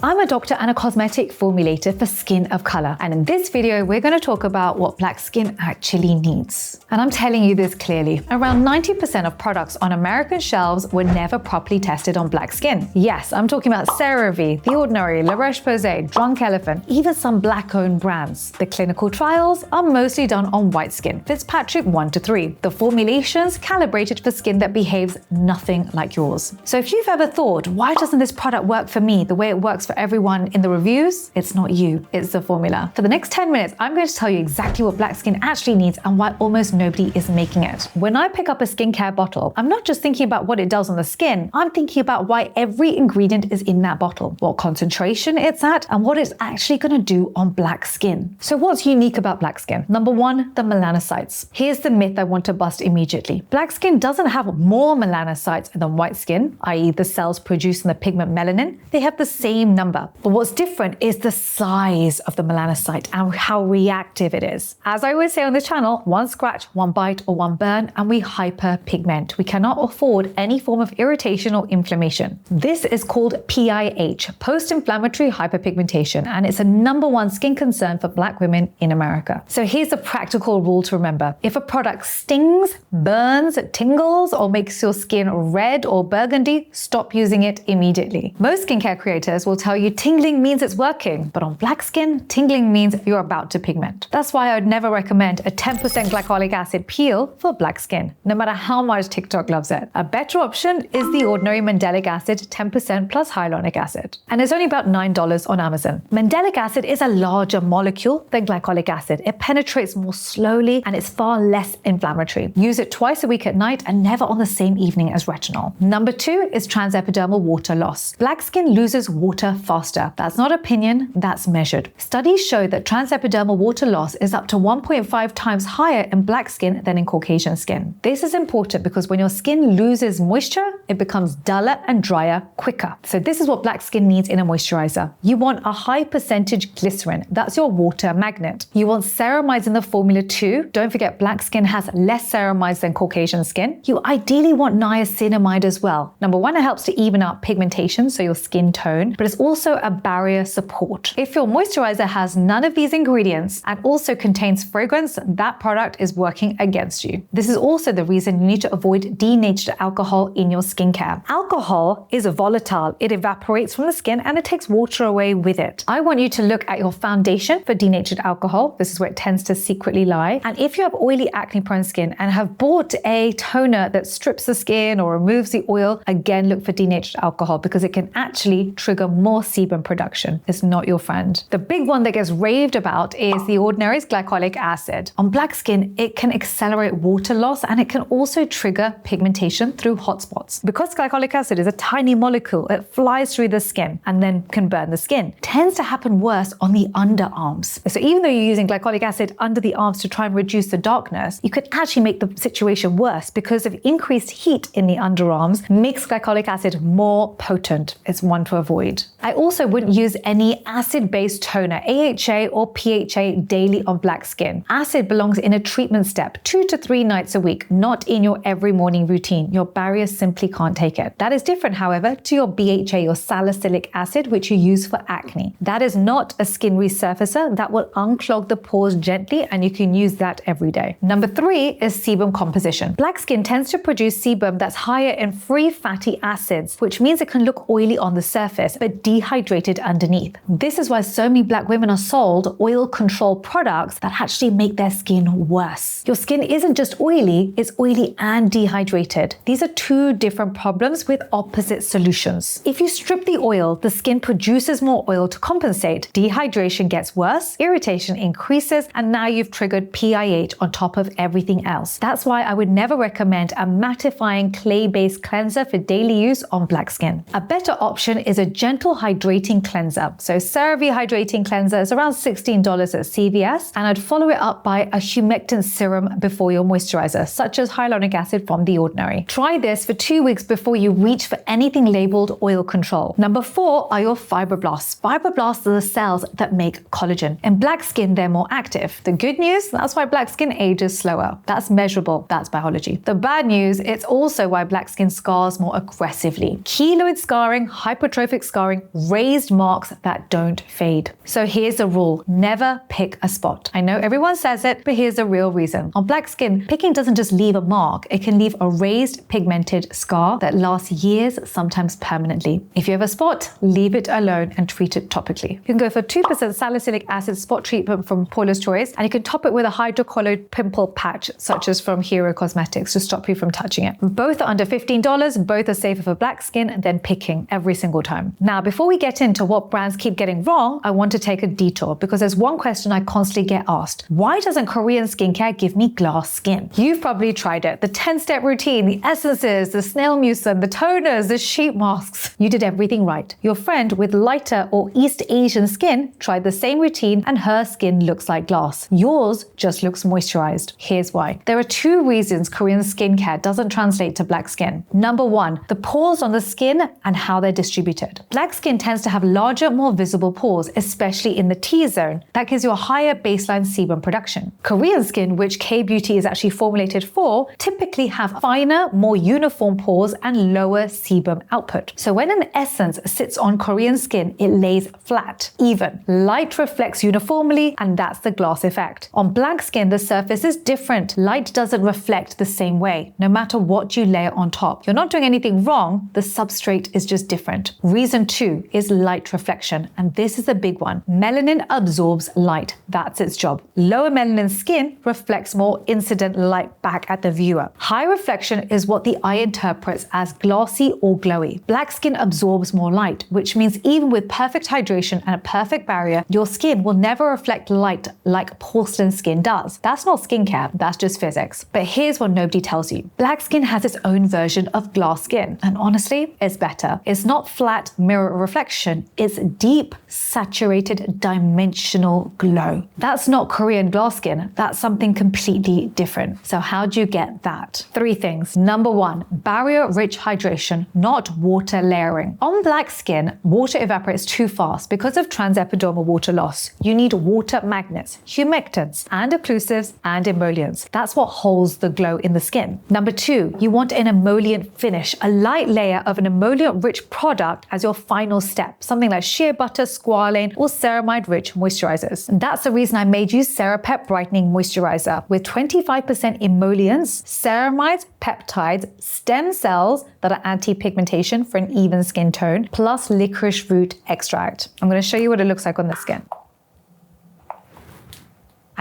I'm a doctor and a cosmetic formulator for skin of color. And in this video, we're going to talk about what black skin actually needs. And I'm telling you this clearly. Around 90% of products on American shelves were never properly tested on black skin. Yes, I'm talking about CeraVe, The Ordinary, La Roche-Posay, Drunk Elephant, even some black-owned brands. The clinical trials are mostly done on white skin, Fitzpatrick 1 to 3. The formulations calibrated for skin that behaves nothing like yours. So if you've ever thought, why doesn't this product work for me the way it works for everyone in the reviews? It's not you, it's the formula. For the next 10 minutes, I'm going to tell you exactly what black skin actually needs and why almost nobody is making it. When I pick up a skincare bottle, I'm not just thinking about what it does on the skin, I'm thinking about why every ingredient is in that bottle, what concentration it's at, and what it's actually going to do on black skin. So what's unique about black skin? Number one, the melanocytes. Here's the myth I want to bust immediately. Black skin doesn't have more melanocytes than white skin, i.e. the cells producing the pigment melanin. They have the same number. But what's different is the size of the melanocyte and how reactive it is. As I always say on this channel, one scratch, one bite, or one burn, and we hyperpigment. We cannot afford any form of irritation or inflammation. This is called PIH, post-inflammatory hyperpigmentation, and it's a #1 skin concern for black women in America. So here's a practical rule to remember. If a product stings, burns, tingles, or makes your skin red or burgundy, stop using it immediately. Most skincare creators will tell you tingling means it's working, but on black skin, tingling means you're about to pigment. That's why I would never recommend a 10% glycolic acid peel for black skin, no matter how much TikTok loves it. A better option is the Ordinary Mandelic Acid 10% plus hyaluronic acid, and it's only about $9 on Amazon. Mandelic acid is a larger molecule than glycolic acid. It penetrates more slowly and it's far less inflammatory. Use it twice a week at night and never on the same evening as retinol. Number 2 is transepidermal water loss. Black skin loses water faster. That's not opinion, that's measured. Studies show that transepidermal water loss is up to 1.5 times higher in black skin than in Caucasian skin. This is important because when your skin loses moisture, it becomes duller and drier quicker. So this is what black skin needs in a moisturizer. You want a high percentage glycerin. That's your water magnet. You want ceramides in the formula too. Don't forget black skin has less ceramides than Caucasian skin. You ideally want niacinamide as well. Number 1, it helps to even out pigmentation, so your skin tone, but it's also a barrier support. If your moisturizer has none of these ingredients and also contains fragrance, that product is working against you. This is also the reason you need to avoid denatured alcohol in your skincare. Alcohol is volatile. It evaporates from the skin and it takes water away with it. I want you to look at your foundation for denatured alcohol. This is where it tends to secretly lie. And if you have oily, acne-prone skin and have bought a toner that strips the skin or removes the oil, again, look for denatured alcohol because it can actually trigger more sebum production. It's not your friend. The big one that gets raved about is the Ordinary's glycolic acid. On black skin, it can accelerate water loss and it can also trigger pigmentation through hotspots. Because glycolic acid is a tiny molecule, it flies through the skin and then can burn the skin. It tends to happen worse on the underarms. So even though you're using glycolic acid under the arms to try and reduce the darkness, you could actually make the situation worse because of increased heat in the underarms makes glycolic acid more potent. It's one to avoid. I also wouldn't use any acid-based toner, AHA or PHA, daily on black skin. Acid belongs in a treatment step 2 to 3 nights a week, not in your every morning routine. Your barrier simply can't take it. That is different, however, to your BHA, your salicylic acid, which you use for acne. That is not a skin resurfacer. That will unclog the pores gently and you can use that every day. Number 3 is sebum composition. Black skin tends to produce sebum that's higher in free fatty acids, which means it can look oily on the surface, but dehydrated underneath. This is why so many black women are sold oil control products that actually make their skin worse. Your skin isn't just oily, it's oily and dehydrated. These are 2 different problems with opposite solutions. If you strip the oil, the skin produces more oil to compensate. Dehydration gets worse, irritation increases, and now you've triggered PIH on top of everything else. That's why I would never recommend a mattifying clay-based cleanser for daily use on black skin. A better option is a gentle hydrating cleanser. So CeraVe hydrating cleanser is around $16 at CVS, and I'd follow it up by a humectant serum before your moisturizer, such as hyaluronic acid from The Ordinary. Try this for 2 weeks before you reach for anything labeled oil control. Number 4 are your fibroblasts. Fibroblasts are the cells that make collagen. In black skin, they're more active. The good news, that's why black skin ages slower. That's measurable. That's biology. The bad news, it's also why black skin scars more aggressively. Keloid scarring, hypertrophic scarring, raised marks that don't fade. So here's the rule: never pick a spot. I know everyone says it, but here's the real reason. On black skin, picking doesn't just leave a mark, it can leave a raised pigmented scar that lasts years, sometimes permanently. If you have a spot, leave it alone and treat it topically. You can go for 2% salicylic acid spot treatment from Paula's Choice, and you can top it with a hydrocolloid pimple patch, such as from Hero Cosmetics, to stop you from touching it. Both are under $15, both are safer for black skin than picking every single time. Now, before we get into what brands keep getting wrong, I want to take a detour because there's one question I constantly get asked. Why doesn't Korean skincare give me glass skin? You've probably tried it. The 10-step routine, the essences, the snail mucin, the toners, the sheet masks. You did everything right. Your friend with lighter or East Asian skin tried the same routine and her skin looks like glass. Yours just looks moisturized. Here's why. There are two reasons Korean skincare doesn't translate to black skin. Number one, the pores on the skin and how they're distributed. Black skin tends to have larger, more visible pores, especially in the T-zone. That gives you a higher baseline sebum production. Korean skin, which K-Beauty is actually formulated for, typically have finer, more uniform pores and lower sebum output. So when an essence sits on Korean skin, it lays flat, even. Light reflects uniformly, and that's the glass effect. On black skin, the surface is different. Light doesn't reflect the same way, no matter what you layer on top. You're not doing anything wrong, the substrate is just different. Reason two is light reflection, and this is a big one. Melanin absorbs light. That's its job. Lower melanin skin reflects more incident light back at the viewer. High reflection is what the eye interprets as glossy or glowy. Black skin absorbs more light, which means even with perfect hydration and a perfect barrier, your skin will never reflect light like porcelain skin does. That's not skincare, that's just physics. But here's what nobody tells you. Black skin has its own version of glass skin, and honestly, it's better. It's not flat mirror reflection, it's deep, saturated, dimensional glow. That's not Korean glass skin, that's something completely different. So how do you get that? Three things. Number one, barrier-rich hydration, not water layering. On black skin, water evaporates too fast because of transepidermal water loss. You need water magnets, humectants, and occlusives and emollients. That's what holds the glow in the skin. Number two, you want an emollient finish, a light layer of an emollient-rich product as your final step, something like shea butter, squalane, or ceramide-rich moisturizers. And that's the reason I made you Cera Brightening Moisturiser with 25% emollients, ceramides, peptides, stem cells that are anti-pigmentation for an even skin tone, plus licorice root extract. I'm going to show you what it looks like on the skin.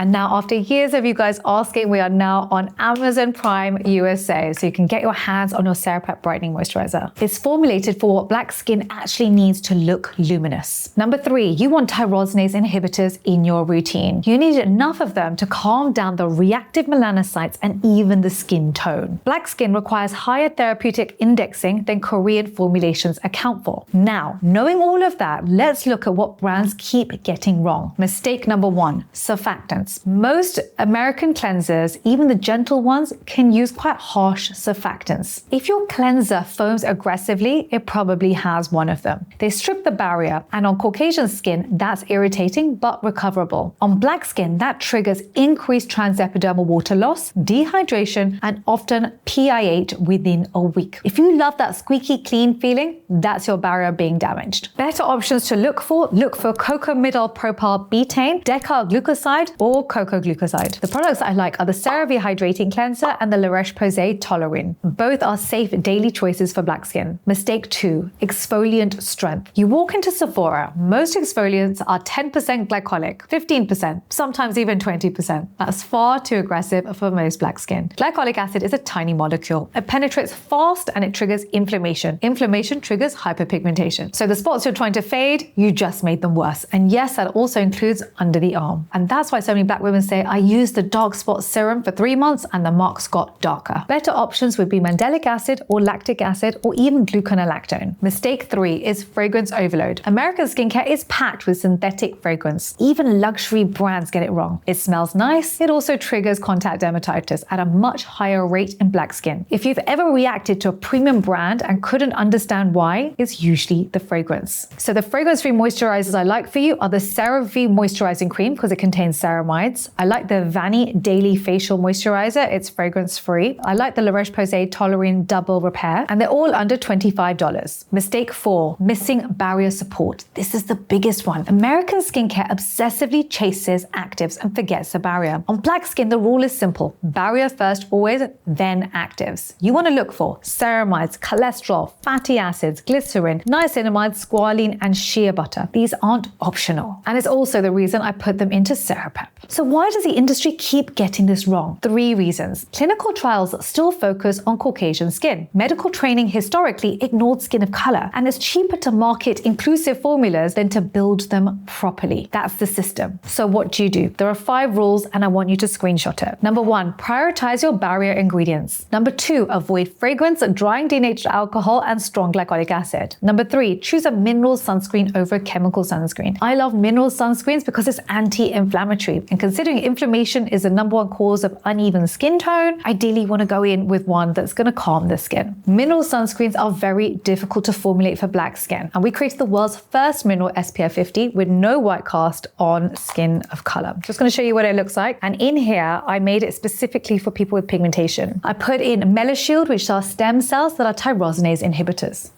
And now, after years of you guys asking, we are now on Amazon Prime USA, so you can get your hands on your Cera Brightening Moisturiser. It's formulated for what black skin actually needs to look luminous. Number three, you want tyrosinase inhibitors in your routine. You need enough of them to calm down the reactive melanocytes and even the skin tone. Black skin requires higher therapeutic indexing than Korean formulations account for. Now, knowing all of that, let's look at what brands keep getting wrong. Mistake number one, surfactants. Most American cleansers, even the gentle ones, can use quite harsh surfactants. If your cleanser foams aggressively, it probably has one of them. They strip the barrier, and on Caucasian skin, that's irritating but recoverable. On black skin, that triggers increased transepidermal water loss, dehydration, and often PIH within a week. If you love that squeaky clean feeling, that's your barrier being damaged. Better options to look for cocamidol propyl betaine, decalglucoside, or coco-glucoside. The products I like are the CeraVe Hydrating Cleanser and the La Roche-Posay Toleriane. Both are safe daily choices for black skin. Mistake two, exfoliant strength. You walk into Sephora, most exfoliants are 10% glycolic, 15%, sometimes even 20%. That's far too aggressive for most black skin. Glycolic acid is a tiny molecule. It penetrates fast and it triggers inflammation. Inflammation triggers hyperpigmentation. So the spots you're trying to fade, you just made them worse. And yes, that also includes under the arm. And that's why so many black women say, I used the dark spot serum for 3 months and the marks got darker. Better options would be mandelic acid or lactic acid or even gluconolactone. Mistake three is fragrance overload. American skincare is packed with synthetic fragrance. Even luxury brands get it wrong. It smells nice. It also triggers contact dermatitis at a much higher rate in black skin. If you've ever reacted to a premium brand and couldn't understand why, it's usually the fragrance. So the fragrance-free moisturizers I like for you are the CeraVe Moisturizing Cream because it contains ceramide, ceramides. I like the Vanita Daily Facial Moisturiser. It's fragrance-free. I like the La Roche-Posay Toleriane Double Repair, and they're all under $25. Mistake 4, missing barrier support. This is the biggest one. American skincare obsessively chases actives and forgets the barrier. On black skin, the rule is simple. Barrier first always, then actives. You want to look for ceramides, cholesterol, fatty acids, glycerin, niacinamide, squalene, and shea butter. These aren't optional. And it's also the reason I put them into CeraPrep. So why does the industry keep getting this wrong? 3 reasons. Clinical trials still focus on Caucasian skin. Medical training historically ignored skin of color, and it's cheaper to market inclusive formulas than to build them properly. That's the system. So what do? There are 5 rules, and I want you to screenshot it. Number 1, prioritize your barrier ingredients. Number 2, avoid fragrance, drying denatured alcohol, and strong glycolic acid. Number 3, choose a mineral sunscreen over a chemical sunscreen. I love mineral sunscreens because it's anti-inflammatory, and considering inflammation is the #1 cause of uneven skin tone, ideally you want to go in with one that's going to calm the skin. Mineral sunscreens are very difficult to formulate for black skin, and we created the world's first mineral SPF 50 with no white cast on skin of color. Just going to show you what it looks like, and in here I made it specifically for people with pigmentation. I put in MelaShield, which are stem cells that are tyrosinase inhibitors.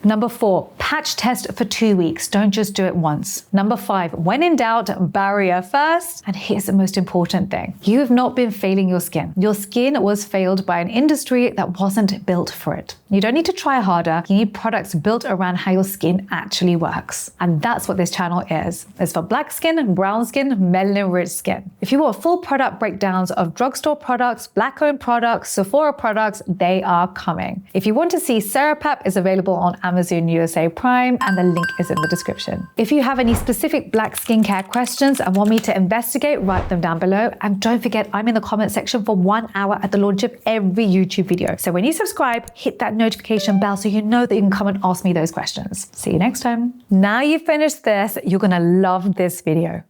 Number 4, patch test for 2 weeks. Don't just do it once. Number 5, when in doubt, barrier first. And here's the most important thing. You have not been failing your skin. Your skin was failed by an industry that wasn't built for it. You don't need to try harder. You need products built around how your skin actually works. And that's what this channel is. It's for black skin, brown skin, melanin-rich skin. If you want full product breakdowns of drugstore products, black-owned products, Sephora products, they are coming. If you want to see CeraPrep, is available on Amazon USA Prime, and the link is in the description. If you have any specific black skincare questions and want me to investigate, write them down below. And don't forget, I'm in the comment section for 1 hour at the launch of every YouTube video. So when you subscribe, hit that notification bell so you know that you can come and ask me those questions. See you next time. Now you've finished this, you're gonna love this video.